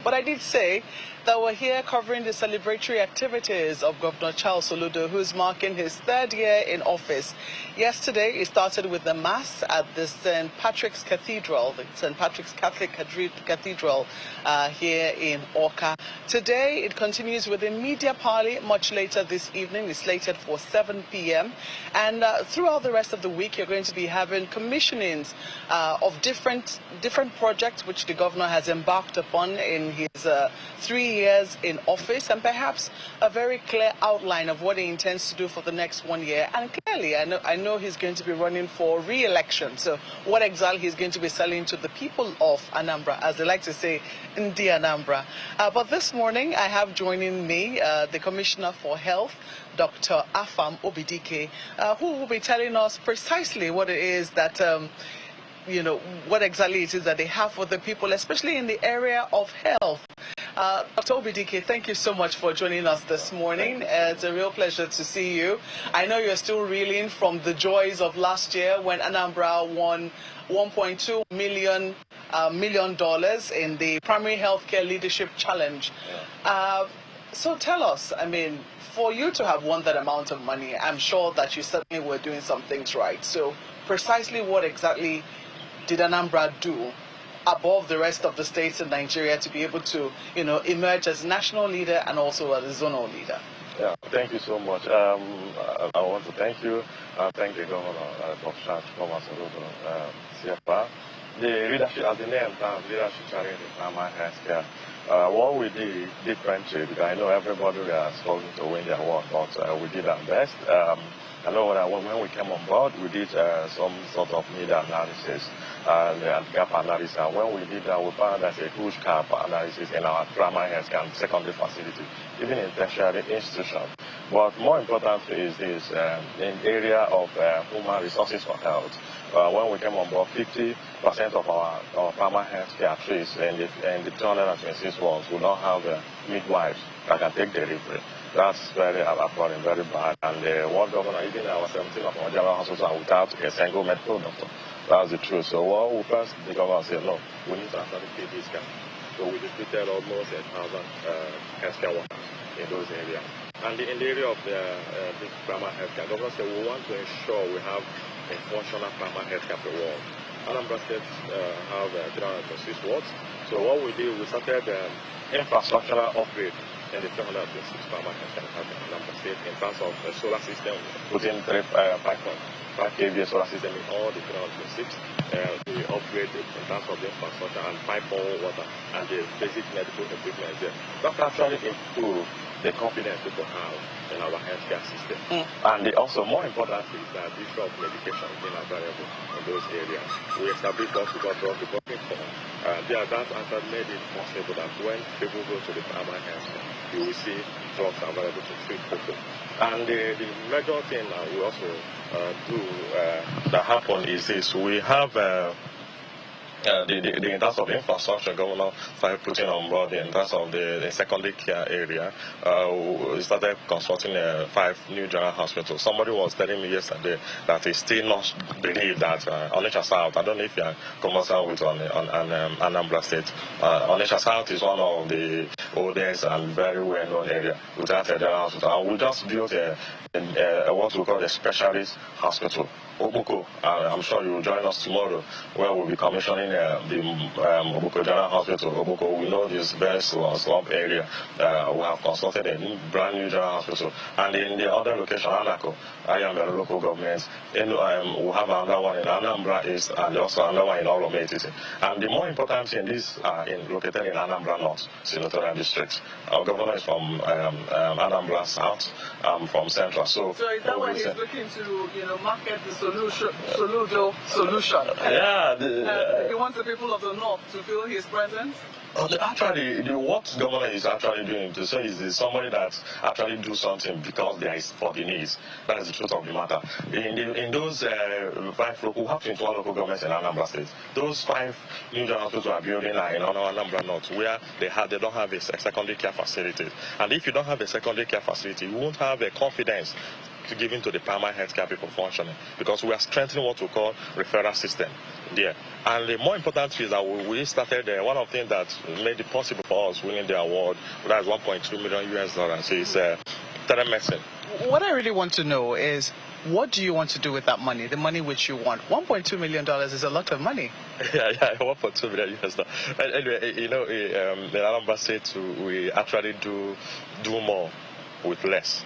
But I did say that we're here covering the celebratory activities of Governor Charles Soludo, who's marking his third year in office. Yesterday, it started with the Mass at the St. Patrick's Cathedral, the St. Patrick's Catholic Cathedral here in Awka. Today, it continues with a media parley much later this evening. It's slated for 7 p.m. And throughout the rest of the week, you're going to be having commissionings of different projects which the governor has embarked upon in his 3 years in office, and perhaps a very clear outline of what he intends to do for the next 1 year. And clearly, I know he's going to be running for re-election. So what exactly he's going to be selling to the people of Anambra, as they like to say, in the Anambra. But this morning, I have joining me the Commissioner for Health, Dr. Afam Obidike, who will be telling us precisely what it is that what exactly it is that they have for the people, especially in the area of health. Dr. Obidike, thank you so much for joining us this morning. It's a real pleasure to see you. I know you're still reeling from the joys of last year when Anambra won $1.2 million in the Primary Healthcare Leadership Challenge. So tell us, I mean, for you to have won that amount of money, I'm sure that you certainly were doing some things right. So precisely what exactly did Anambra do above the rest of the states in Nigeria to be able to, emerge as national leader and also as a zonal leader? Yeah, thank you so much. I want to thank you. Thank the governor, Dr. Charles Soludo, CFR. The leadership, as the name sounds, leadership challenge in primary healthcare. What we did differently, because I know everybody is struggling to win their work, but we did our best. I know when we came on board, we did some sort of media analysis and gap analysis. And when we did that, we found there's a huge gap analysis in our primary health and secondary facility, even in tertiary institutions. But more importantly is this, in the area of human resources for health. When we came on board, 50% of our primary health care trees in the 226 wards will not have midwives that can take delivery. That's very appalling, very bad. And the world governor, even our 17 of our general hospitals are without a single medical doctor. That's the truth. So what we first, the governor said, no, we need to actually pay this gap. So we distributed almost 1,000 healthcare workers in those areas. And in the area of the primary healthcare, the governor said we want to ensure we have a functional primary healthcare for the world. Anambra State have 326 wards. So what we did, we started infrastructural upgrade in the 226 primary healthcare in Anambra State in terms of the solar system, putting 5.5 kVA solar system in all the 326. We upgrade it in terms of the infrastructure and pipe-borne water and the basic medical equipment there. That actually improve the confidence people have in our healthcare system. And also, more importantly, is that the issue of medication being available in those areas. We established what we got drug recovery for. That actually made it possible that when people go to the primary healthcare, you will see drugs available to treat people. And the major thing that we also do that happen is this: we have in terms of infrastructure, governor started putting on board in terms of the secondary care area. We started constructing 5 new general hospitals. Somebody was telling me yesterday that he still not believe that Onitsha South, I don't know if you are commercial with on Anambra State, Onitsha South is one of the oldest and very well-known area without a general hospital. And we just built what we call a specialist hospital, Obuko. I'm sure you will join us tomorrow, where we'll be commissioning the Obuko General Hospital. Obuko, we know this very slump area. We have constructed a brand new general hospital. And in the other location, Anako, I am a local government. We have another one in Anambra East and also another one in Olomete. And the more important thing is located in Anambra North, Senatorial District. Our governor is from Anambra South, from Central. So is that why he's looking to, market the Soludo solution? Yeah. He wants the people of the North to feel his presence? Actually, what the governor is actually doing to say is somebody that actually do something because there is for the needs. That is the truth of the matter. In those 5 local, we have 21 local governments in Anambra State. Those 5 new general hospitals are building in Anambra North, where they don't have a secondary care facility. And if you don't have a secondary care facility, you won't have a confidence given to the primary healthcare people functioning, because we are strengthening what we call referral system there. And the more important thing is that we started one of the things that made it possible for us winning the award, that is $1.2 million is telemedicine. What I really want to know is, what do you want to do with that money, the money which you want? $1.2 million is a lot of money. Yeah, $1.2 million. Anyway, in Anambra State, we actually do more with less.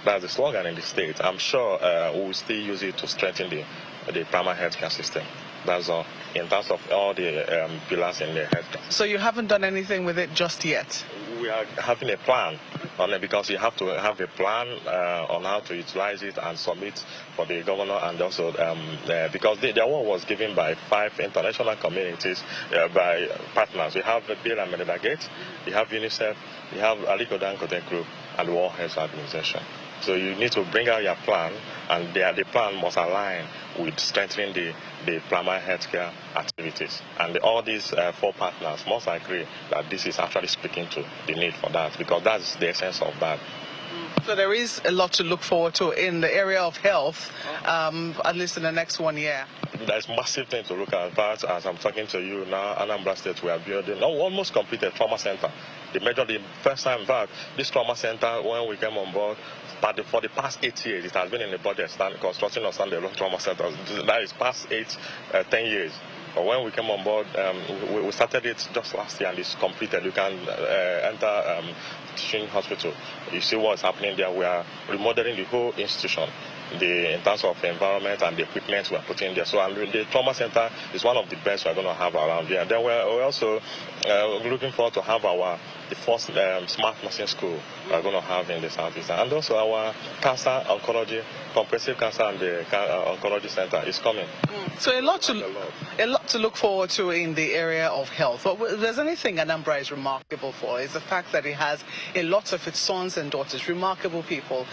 That's the slogan in the state. I'm sure we will still use it to strengthen the primary healthcare system. That's all, in terms of all the pillars in the healthcare. So you haven't done anything with it just yet? We are having a plan on it, because you have to have a plan on how to utilize it and submit for the governor, and also because the award was given by 5 international communities, by partners. We have Bill and Melinda Gates, we have UNICEF, we have Aliko Dangote Group, and the World Health Organization. So you need to bring out your plan, and the plan must align with strengthening the primary healthcare activities. And all these 4 partners must agree that this is actually speaking to the need for that, because that's the essence of that. So there is a lot to look forward to in the area of health, at least in the next 1 year. There's massive thing to look at. But as I'm talking to you now, Anambra State, we are building almost completed trauma center. The first time back, this trauma center, when we came on board, but for the past 8 years, it has been in the budget, construction of standalone trauma centers. That is past 10 years. But when we came on board, we started it just last year, and it's completed. You can enter teaching hospital. You see what's happening there. We are remodeling the whole institution, in terms of environment and the equipment we are putting there. So the trauma center is one of the best we're going to have around here. Then we're also looking forward to have the first smart nursing school we're going to have in the Southeast. And also our cancer oncology, comprehensive cancer and the oncology center is coming. So a lot to look forward to in the area of health. But if there's anything Anambra is remarkable for, is the fact that it has a lot of its sons and daughters, remarkable people,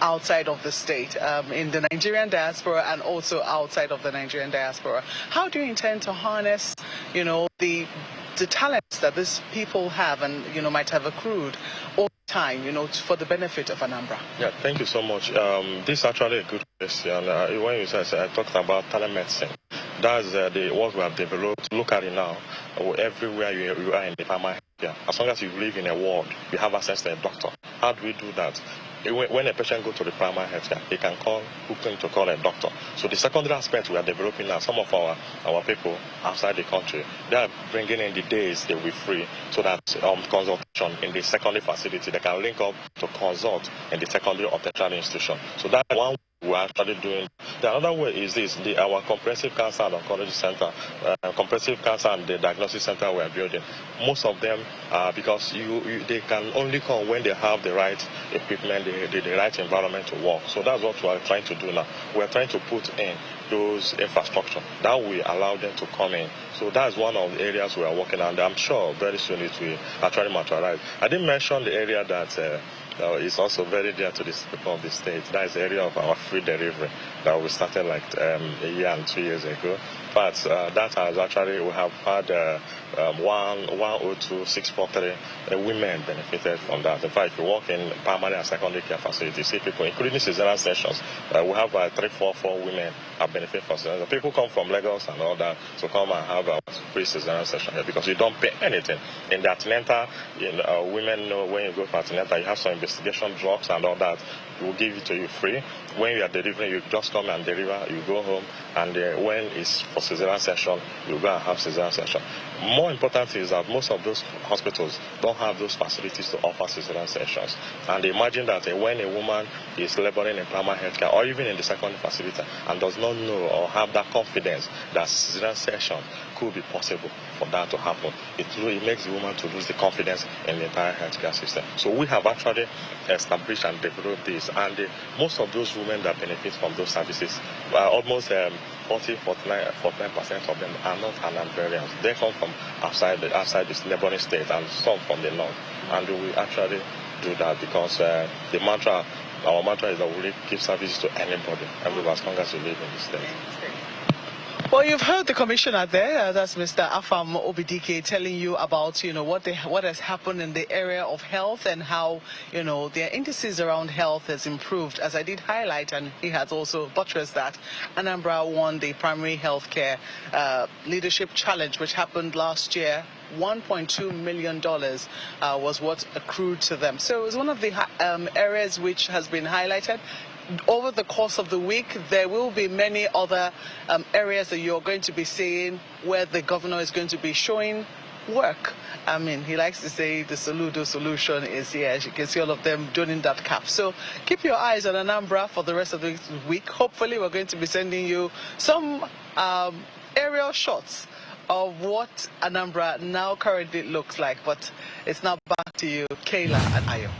outside of the state, in the Nigerian diaspora and also outside of the Nigerian diaspora. How do you intend to harness, the talents that these people have and, might have accrued over time, for the benefit of Anambra? Yeah, thank you so much. This is actually a good question. When you said, I talked about telemedicine. That's what we have developed. Look at it now. Everywhere you are in the primary healthcare, as long as you live in a ward, you have access to a doctor. How do we do that? When a patient goes to the primary healthcare, he can call a doctor. So the secondary aspect we are developing now, some of our people outside the country, they are bringing in the days they will be free, so that consultation in the secondary facility, they can link up to consult in the secondary or tertiary institution. So that's one we are actually doing. The other way is this: our comprehensive cancer and oncology center, comprehensive cancer and the diagnosis center we are building. Most of them, because they can only come when they have the right equipment, the right environment to work. So that's what we are trying to do now. We are trying to put in those infrastructure that will allow them to come in. So that's one of the areas we are working on. I'm sure very soon it will actually materialize. I didn't mention the area that is also very dear to the people of the state. That is the area of our free delivery that we started like a year and 2 years ago. But that has actually, we have had 102,643 women benefited from that. In fact, if you work in primary and secondary care facilities, see people, including cesarean sessions, we have 344 women have benefited from cesarean. People come from Lagos and all that to come and have a free cesarean session here, because you don't pay anything. In the antenatal, women know when you go for antenatal, you have some investigation drugs and all that. We'll give it to you free. When you are delivering, you just come and deliver, you go home, and when it's for cesarean section, you go and have cesarean section. More important is that most of those hospitals don't have those facilities to offer cesarean sections. And imagine that when a woman is laboring in primary healthcare or even in the secondary facility and does not know or have that confidence that cesarean section could be possible for that to happen, it makes the woman to lose the confidence in the entire healthcare system. So we have actually established and developed this, and most of those women that benefit from those services, almost 49% of them are not Anambrarians. They come from outside this neighboring state, and some from the north. And we actually do that because our mantra is that we give services to anybody, as long as you live in the state. Well, you've heard the commissioner there, that's Mr. Afam Obidike, telling you about, what has happened in the area of health and how, their indices around health has improved. As I did highlight, and he has also buttressed that, Anambra won the primary healthcare leadership challenge, which happened last year. $1.2 million was what accrued to them. So it was one of the areas which has been highlighted. Over the course of the week, there will be many other areas that you're going to be seeing where the governor is going to be showing work. I mean, he likes to say the Soludo solution is here. As you can see all of them donning that cap. So keep your eyes on Anambra for the rest of the week. Hopefully, we're going to be sending you some aerial shots of what Anambra now currently looks like. But it's now back to you, Kayla and Ayo.